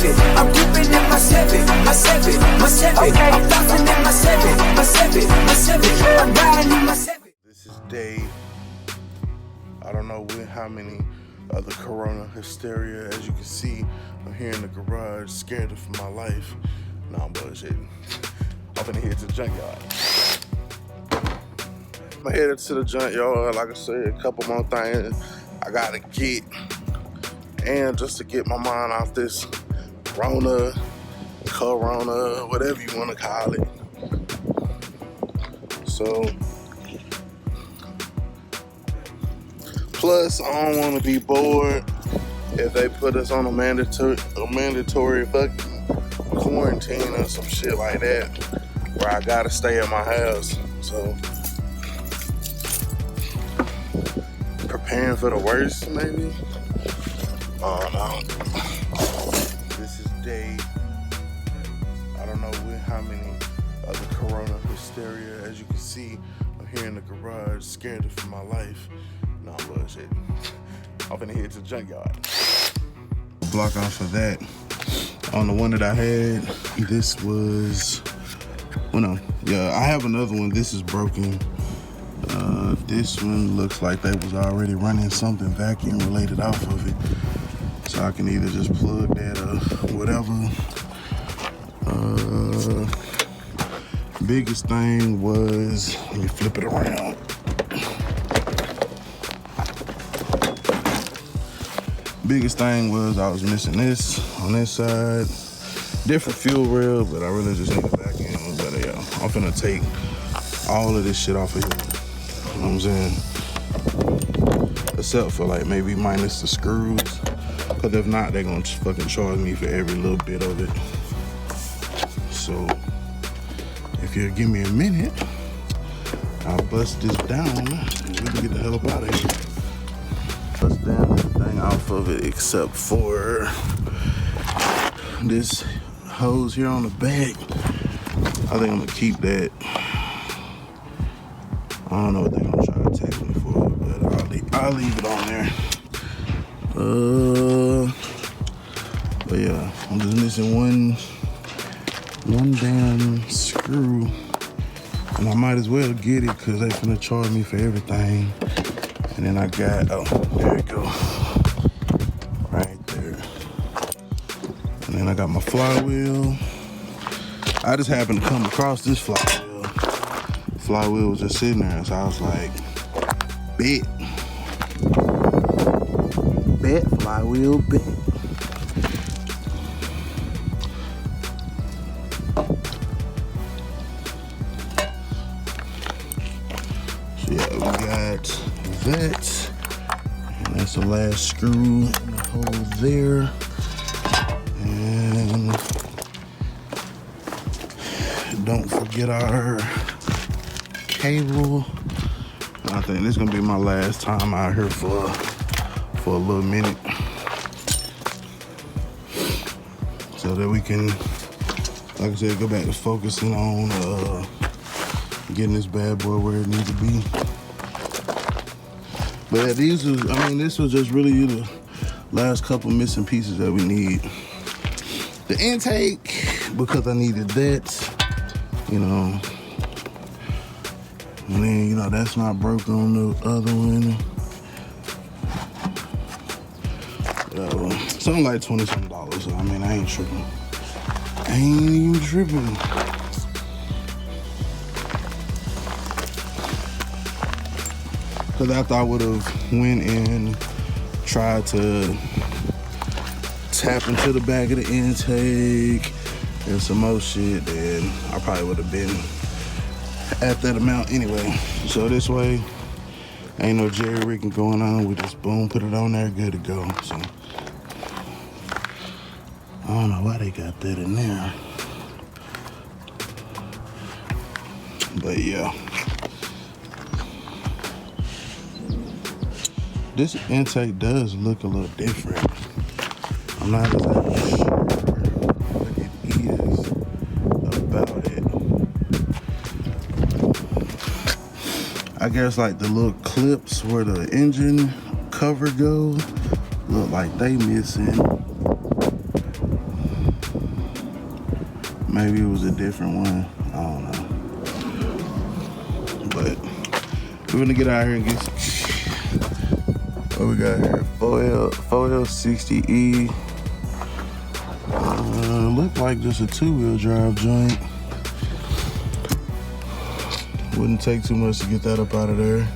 Chevy. I'm dipping in my Chevy, my Chevy, my Chevy. I'm flossing in my Chevy, my Chevy, my Chevy. I'm riding in my Chevy. This is day, I don't know how many of the corona hysteria. As you can see, I'm here in the garage, scared for my life. Nah, I'm bullshitting. I'm finna head to the junkyard. I'm headed to the junkyard. Like I said, a couple more things I gotta get. And just to get my mind off this corona, whatever you wanna call it. So, plus, I don't want to be bored if they put us on a mandatory fucking quarantine or some shit like that, where I gotta stay at my house. So, preparing for the worst, maybe? I don't know. This is day, I don't know how many of the corona hysteria. As you can see, I'm here in the garage, scared for my life. No, I'm bullshitting. I'm finna head to the junkyard. Block off of that. On the one that I had, this was, well, no, yeah, I have another one. This is broken. This one looks like they was already running something vacuum related off of it. So I can either just plug that or whatever. Biggest thing was, let me flip it around. Biggest thing was I was missing this on this side. Different fuel rail, but I really just need a vacuum. But yeah, I'm finna take all of this shit off of here. You know what I'm saying? Except for like maybe minus the screws. Cause if not, they're gonna fucking charge me for every little bit of it. So if you'll give me a minute, I'll bust this down and we can get the hell up out of here. Bust down everything off of it except for this hose here on the back. I think I'm gonna keep that. I don't know what they're gonna try to attack me for, but I'll leave it on there. But yeah, I'm just missing one damn screw, and I might as well get it because they're gonna charge me for everything. And then I got, oh, there we go, right there. And then I got my flywheel. I just happened to come across this flywheel. Flywheel was just sitting there, so I was like, bet flywheel, bet. So yeah, we got that, and that's the last screw in the hole there. And don't forget our cable. I think this is gonna be my last time out here for a little minute, so that we can, like I said, go back to focusing on getting this bad boy where it needs to be. But yeah, these was, I mean, this was just really the last couple missing pieces that we need. The intake, because I needed that, you know. And then, you know, that's not broken on the other one. Something like $20-something. So, I mean, I ain't tripping. I ain't even tripping. Because after I would have went and tried to tap into the back of the intake and some more shit, then I probably would have been at that amount anyway. So this way, ain't no jerry rigging going on. We just boom, put it on there, good to go. So I don't know why they got that in there, but yeah. This intake does look a little different. I'm not exactly sure what it is about it. I guess like the little clips where the engine cover goes, look like they missing. Maybe it was a different one. I don't know. But we're gonna get out here and get some. What we got here? 4L60E. Look like just a 2-wheel drive joint. Wouldn't take too much to get that up out of there.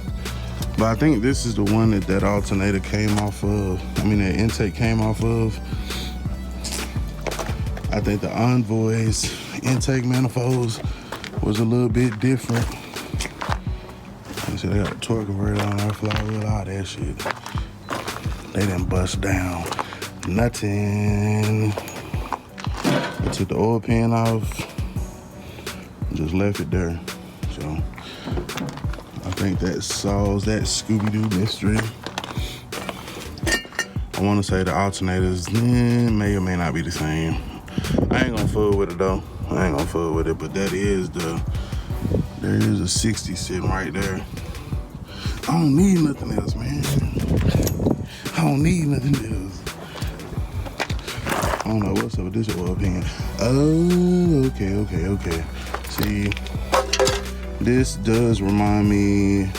But I think this is the one that alternator came off of. I mean, that intake came off of. I think the Envoy's intake manifolds was a little bit different. You see, they got a torque converter on our flywheel, all that shit. They didn't bust down nothing. I took the oil pan off and just left it there. So I think that solves that Scooby-Doo mystery. I want to say the alternators may or may not be the same. I ain't gonna fool with it though. I ain't gonna fool with it, but that is there is a 60 sitting right there. I don't need nothing else, man. I don't need nothing else. I don't know what's up with this oil pan. Oh, okay. See, this does remind me,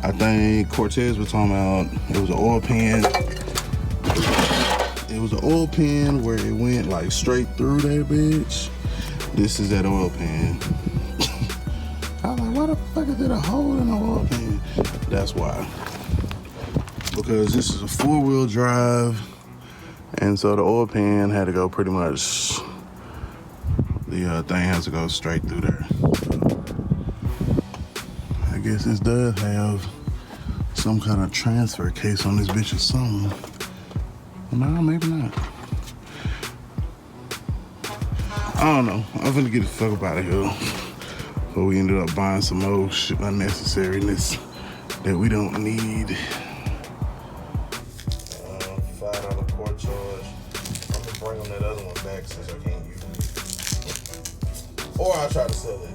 I think Cortez was talking about, it was an oil pan. It was an oil pan where it went like straight through that bitch. This is that oil pan. I was like, why the fuck is there a hole in the oil pan? That's why. Because this is a 4-wheel drive, and so the oil pan had to go pretty much, the thing has to go straight through there. So I guess this does have some kind of transfer case on this bitch or something. No, maybe not. I don't know. I'm finna get the fuck up out of here. But we ended up buying some more shit, unnecessariness that we don't need. $5 port charge. I'm gonna bring them that other one back since I can't use it. Or I'll try to sell it.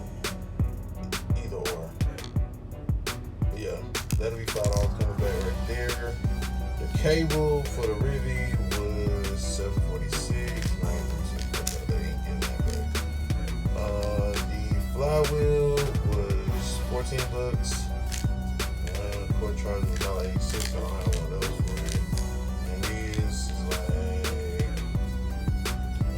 Either or. Yeah, that'll be $5 coming back right there. The cable for the Rivy was $746. The flywheel was $14. Cord charge was $1.86. I don't have one of those for it. And these is like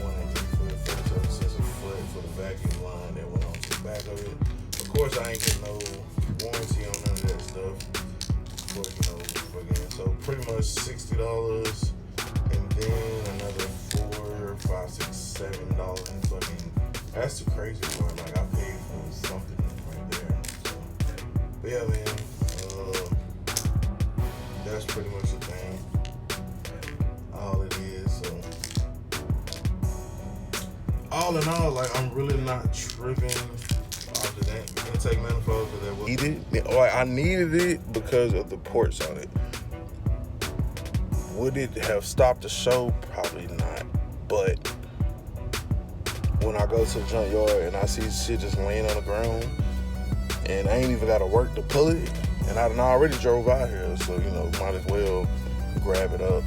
1.3 cents a foot for the vacuum line that went onto the back of it. Of course, I ain't getting no warranty on none of that stuff. So pretty much $60, and then another $4, $5, $6, $7 and fucking. That's the crazy part. Like I paid for something right there. So, but yeah, man. That's pretty much the thing. All it is. So all in all, like I'm really not tripping. After that, intake manifold because that was needed. Like I needed it because of the ports on it. Would it have stopped the show? Probably not. But when I go to the junkyard and I see shit just laying on the ground, and I ain't even got to work to pull it, and I done already drove out here, so you know, might as well grab it up.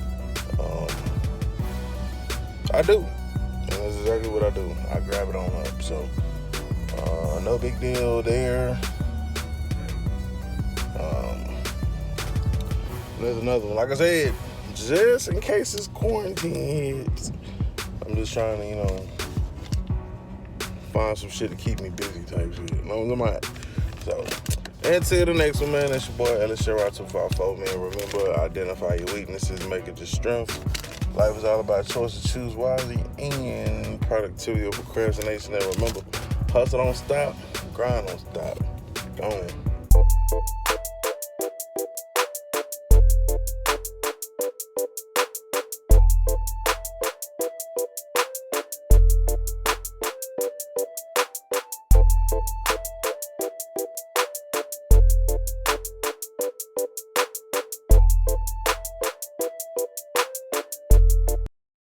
I do, and that's exactly what I do. I grab it on up. So. No big deal there. There's another one. Like I said, just in case it's quarantine hits, I'm just trying to, you know, find some shit to keep me busy type shit. As long as I'm out. So, until the next one, man, that's your boy, Ellis Sherrod 254, man. Remember, identify your weaknesses, make it your strength. Life is all about choice to choose wisely and productivity or procrastination. And remember, hustle don't stop, grind don't stop. Go on.